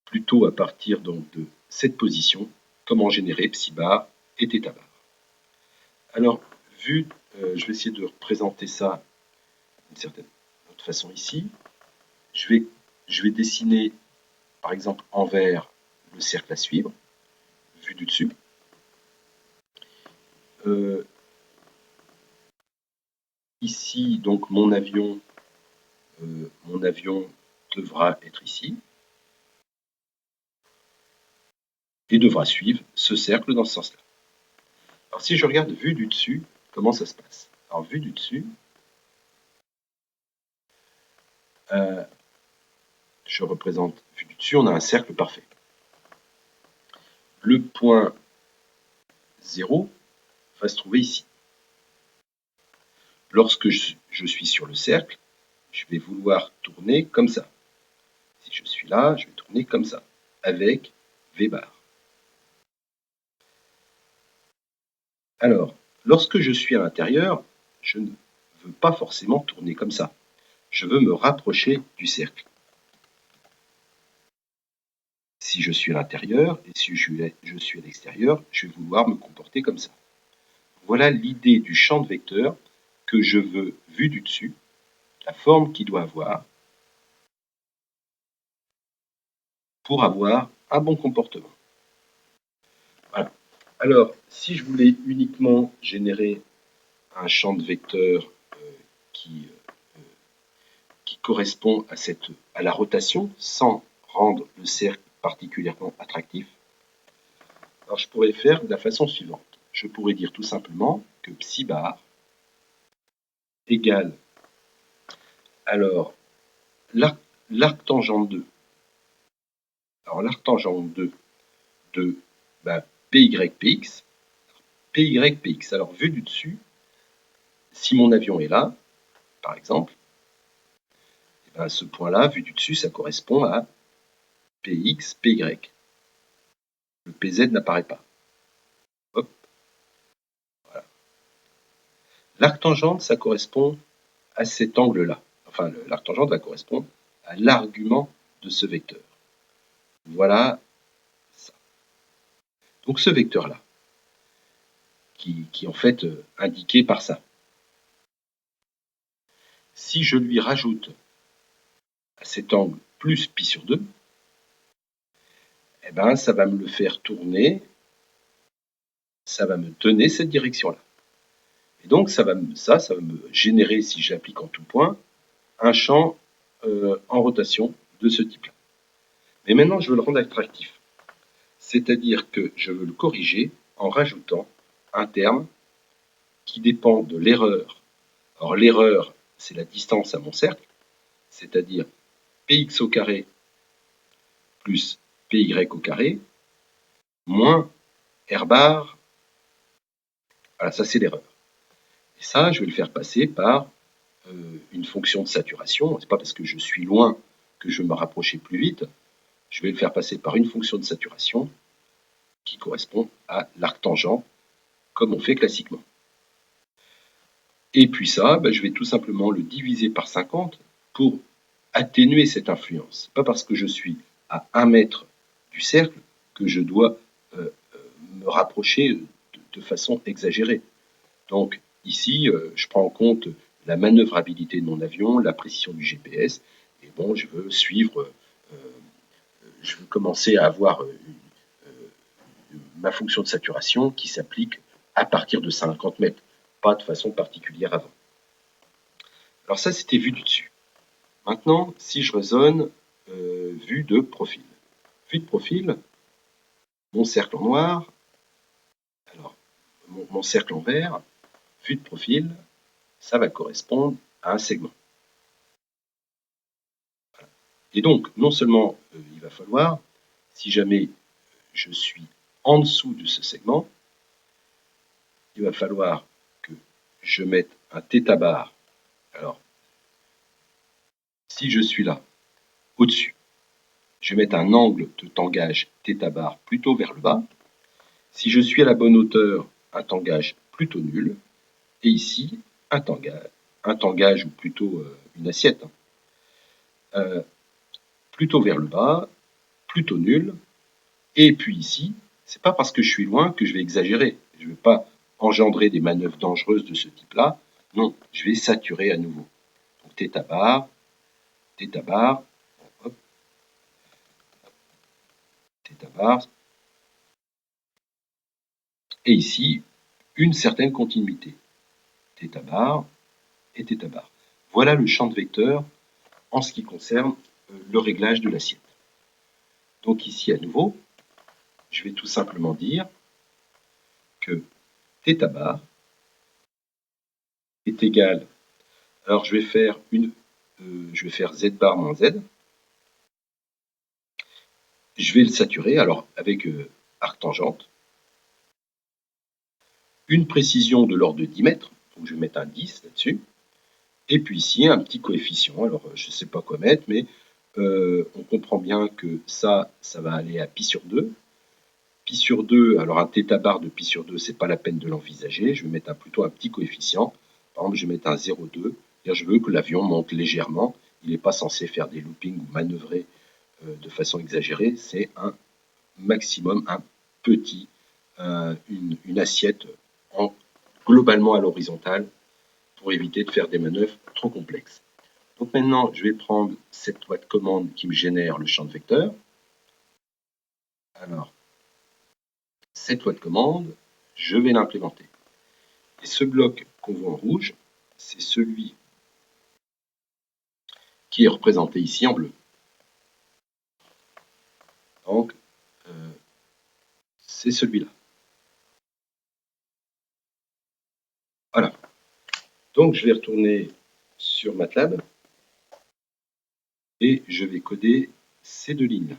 plutôt à partir donc de cette position comment générer psi bar et θ bar. Alors, je vais essayer de représenter ça d'une certaine autre façon ici. Je vais dessiner, par exemple, en vert, le cercle à suivre, vu du dessus. Ici, donc, mon avion devra être ici. et devra suivre ce cercle dans ce sens-là. Alors si je regarde vue du dessus, comment ça se passe? Alors vue du dessus, je représente vue du dessus, on a un cercle parfait. Le point 0 va se trouver ici. Lorsque je suis sur le cercle, je vais vouloir tourner comme ça. Si je suis là, je vais tourner comme ça, avec V bar. Alors, lorsque je suis à l'intérieur, je ne veux pas forcément tourner comme ça. Je veux me rapprocher du cercle. Si je suis à l'intérieur et si je suis à l'extérieur, je vais vouloir me comporter comme ça. Voilà l'idée du champ de vecteur que je veux vu du dessus, la forme qu'il doit avoir pour avoir un bon comportement. Voilà. Alors, si je voulais uniquement générer un champ de vecteur qui correspond à la rotation sans rendre le cercle particulièrement attractif, alors je pourrais faire de la façon suivante. Je pourrais dire tout simplement que psi bar égale alors l'arc tangente 2. Alors l'arc tangente 2 de PYPX. PYPX. Alors vu du dessus, si mon avion est là, par exemple, et bien, ce point-là, vu du dessus, ça correspond à PX, PY. Le PZ n'apparaît pas. Hop. Voilà. L'arc tangente, ça correspond à cet angle-là. Enfin, l'arc tangente va correspondre à l'argument de ce vecteur. Voilà ça. Donc ce vecteur-là, qui est en fait indiqué par ça. Si je lui rajoute à cet angle plus pi sur 2, eh ben, ça va me le faire tourner, ça va me donner cette direction-là. Et donc, ça va me générer, si j'applique en tout point, un champ en rotation de ce type-là. Mais maintenant, je veux le rendre attractif. C'est-à-dire que je veux le corriger en rajoutant un terme qui dépend de l'erreur. Alors, l'erreur, c'est la distance à mon cercle, c'est-à-dire px au carré plus py au carré moins r bar. Voilà, ça c'est l'erreur. Et ça, je vais le faire passer par une fonction de saturation. C'est pas parce que je suis loin que je vais me rapprocher plus vite. Je vais le faire passer par une fonction de saturation qui correspond à l'arc tangent, comme on fait classiquement. Et puis ça, je vais tout simplement le diviser par 50 pour atténuer cette influence. Pas parce que je suis à 1 mètre du cercle que je dois me rapprocher de façon exagérée. Donc ici, je prends en compte la manœuvrabilité de mon avion, la précision du GPS, et bon, je veux suivre, je veux commencer à avoir ma fonction de saturation qui s'applique à partir de 50 mètres, pas de façon particulière avant. Alors ça, c'était vue du dessus. Maintenant, si je raisonne vue de profil. Vue de profil, mon cercle en noir, alors mon cercle en vert, vue de profil, ça va correspondre à un segment. Voilà. Et donc, non seulement il va falloir, si jamais je suis en dessous de ce segment, il va falloir que je mette un θ bar. Alors, si je suis là, au-dessus, je vais mettre un angle de tangage θ bar plutôt vers le bas. Si je suis à la bonne hauteur, un tangage plutôt nul. Et ici, un tangage ou plutôt une assiette, plutôt vers le bas, plutôt nul. Et puis ici, c'est pas parce que je suis loin que je vais exagérer. Je ne vais pas engendrer des manœuvres dangereuses de ce type-là. Non, je vais saturer à nouveau. Donc θ bar, hop, θ bar. Et ici, une certaine continuité. θ bar et θ bar. Voilà le champ de vecteur en ce qui concerne le réglage de l'assiette. Donc ici, à nouveau, je vais tout simplement dire que θ bar est égal. Alors je vais faire z bar moins z. Je vais le saturer alors avec arctangente. Une précision de l'ordre de 10 mètres, donc je vais mettre un 10 là-dessus. Et puis ici, un petit coefficient. Alors, je ne sais pas quoi mettre, mais on comprend bien que ça va aller à pi sur 2. Pi sur 2, alors un θ bar de pi sur 2, c'est pas la peine de l'envisager. Je vais mettre plutôt un petit coefficient. Par exemple, je vais mettre un 0,2. Je veux que l'avion monte légèrement. Il n'est pas censé faire des loopings ou manœuvrer de façon exagérée. C'est un maximum, un petit, une assiette globalement à l'horizontale pour éviter de faire des manœuvres trop complexes. Donc maintenant, je vais prendre cette loi de commande qui me génère le champ de vecteur. Alors, cette loi de commande, je vais l'implémenter. Et ce bloc qu'on voit en rouge, c'est celui qui est représenté ici en bleu. Donc, c'est celui-là. Voilà. Donc, je vais retourner sur MATLAB et je vais coder ces deux lignes.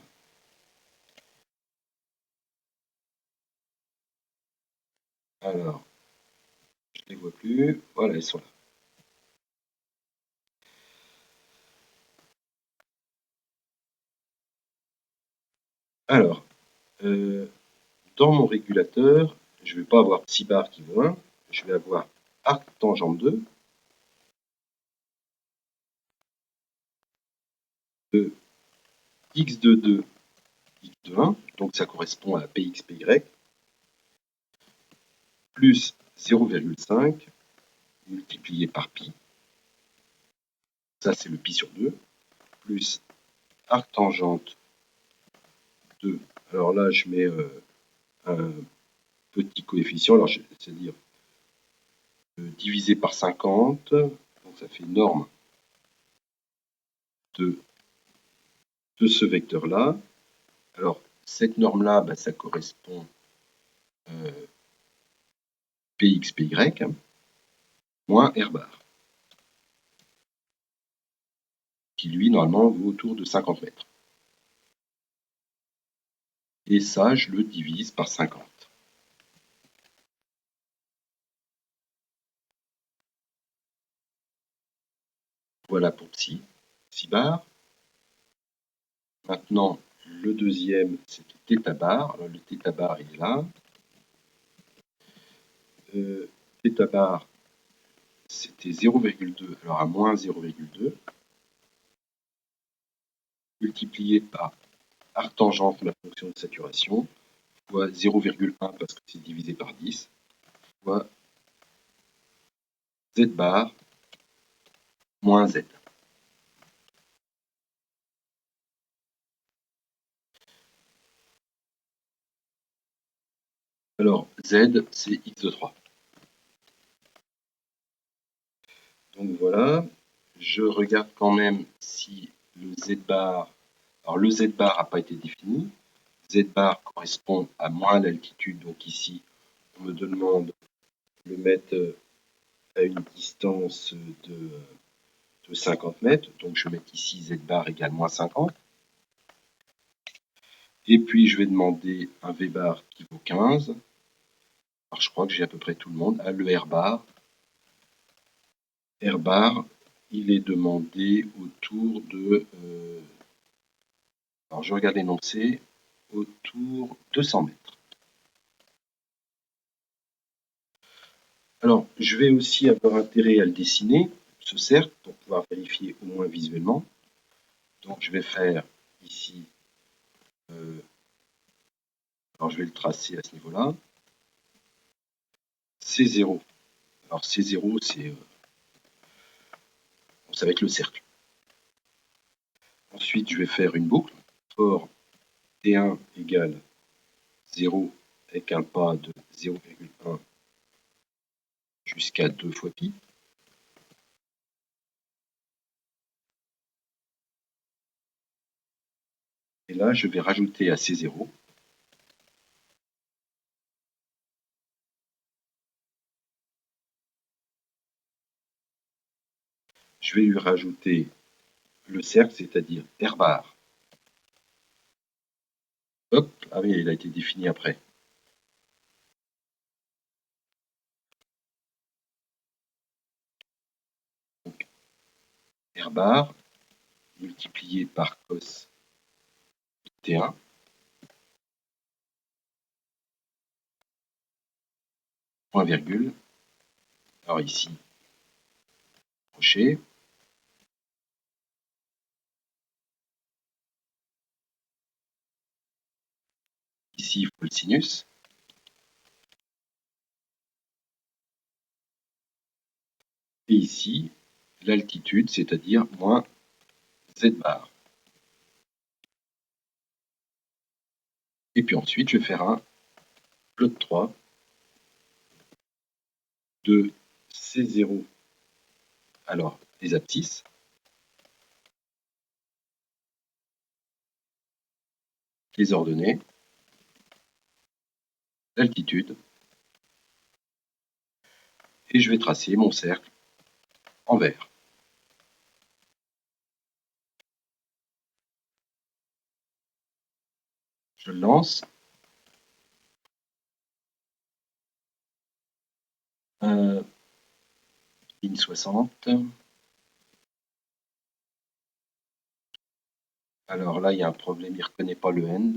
Alors, je ne les vois plus. Voilà, elles sont là. Alors, dans mon régulateur, je ne vais pas avoir psi bar qui vaut 1, je vais avoir arc tangente 2 de x de 2, x de 1, donc ça correspond à px, py, plus 0,5 multiplié par pi, ça c'est le pi sur 2, plus arc tangente 2, alors là je mets un petit coefficient, alors c'est-à-dire divisé par 50, donc ça fait norme de ce vecteur-là. Alors, cette norme-là, bah, ça correspond px, py, moins r bar, qui lui, normalement, vaut autour de 50 mètres. Et ça, je le divise par 50. Voilà pour psi bar. Maintenant, le deuxième, c'est le θ bar. Alors, le θ bar, il est là. θ bar, c'était 0,2, alors à moins 0,2, multiplié par arc tangente, la fonction de saturation, fois 0,1 parce que c'est divisé par 10, fois z bar moins z. Alors, z, c'est x de 3. Donc voilà, je regarde quand même si le z bar, alors le z bar n'a pas été défini, z bar correspond à moins l'altitude, donc ici on me demande de le mettre à une distance de 50 mètres, donc je vais mettre ici z bar égale moins 50, et puis je vais demander un v bar qui vaut 15, alors je crois que j'ai à peu près tout le monde, le r bar, il est demandé autour de, alors je regarde l'énoncé, autour de 100 mètres. Alors, je vais aussi avoir intérêt à le dessiner, ce cercle, pour pouvoir vérifier au moins visuellement. Donc, je vais faire ici, alors je vais le tracer à ce niveau-là. C0. Alors, C0, ça va être le cercle. Ensuite, je vais faire une boucle. For T1 égale 0 avec un pas de 0,1 jusqu'à 2 fois pi. Et là, je vais rajouter à C0 je vais lui rajouter le cercle, c'est-à-dire R bar. Hop, ah oui, il a été défini après. Donc, R bar multiplié par cos T1. Point virgule. Alors ici, crochet. Ici, il faut le sinus. Et ici, l'altitude, c'est-à-dire moins Z bar. Et puis ensuite, je vais faire un plot 3 de C0. Alors, les abscisses. Les ordonnées. L'altitude. Et je vais tracer mon cercle en vert. Je le lance. Ligne 60. Alors là, il y a un problème, il ne reconnaît pas le end.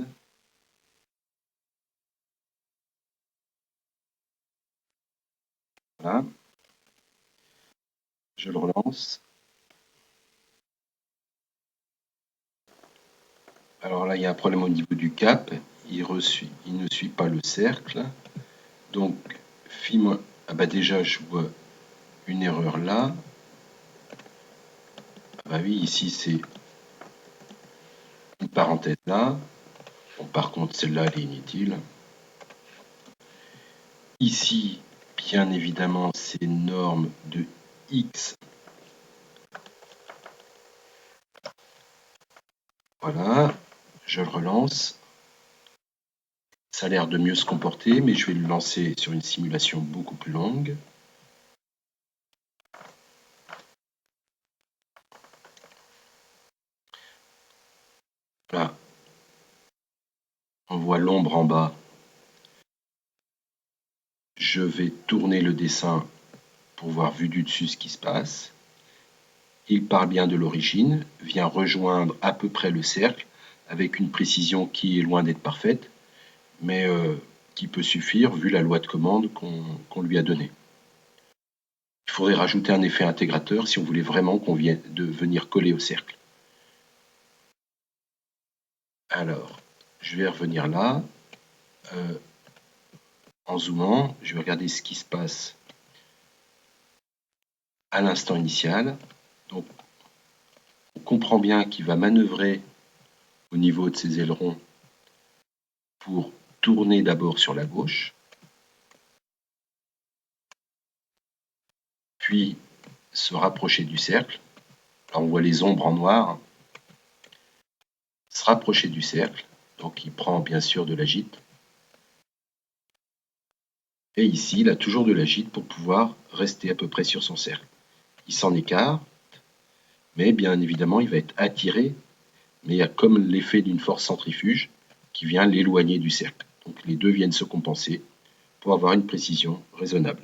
Voilà. Je le relance. Alors là, il y a un problème au niveau du cap. Il ne suit pas le cercle. Donc, ah bah déjà, je vois une erreur là. Ah bah oui, ici, c'est une parenthèse là. Bon, par contre, celle-là, elle est inutile. Ici, bien évidemment, c'est norme de X. Voilà, je le relance. Ça a l'air de mieux se comporter, mais je vais le lancer sur une simulation beaucoup plus longue. Là, on voit l'ombre en bas. Je vais tourner le dessin pour voir vu du dessus ce qui se passe. Il part bien de l'origine, vient rejoindre à peu près le cercle, avec une précision qui est loin d'être parfaite, mais qui peut suffire vu la loi de commande qu'on lui a donnée. Il faudrait rajouter un effet intégrateur si on voulait vraiment qu'on vienne de venir coller au cercle. Alors, je vais revenir là. En zoomant, je vais regarder ce qui se passe à l'instant initial. Donc, on comprend bien qu'il va manœuvrer au niveau de ses ailerons pour tourner d'abord sur la gauche, puis se rapprocher du cercle. Là, on voit les ombres en noir. Se rapprocher du cercle, donc il prend bien sûr de l'agite. Et ici, il a toujours de l'agite pour pouvoir rester à peu près sur son cercle. Il s'en écarte, mais bien évidemment, il va être attiré, mais il y a comme l'effet d'une force centrifuge qui vient l'éloigner du cercle. Donc les deux viennent se compenser pour avoir une précision raisonnable.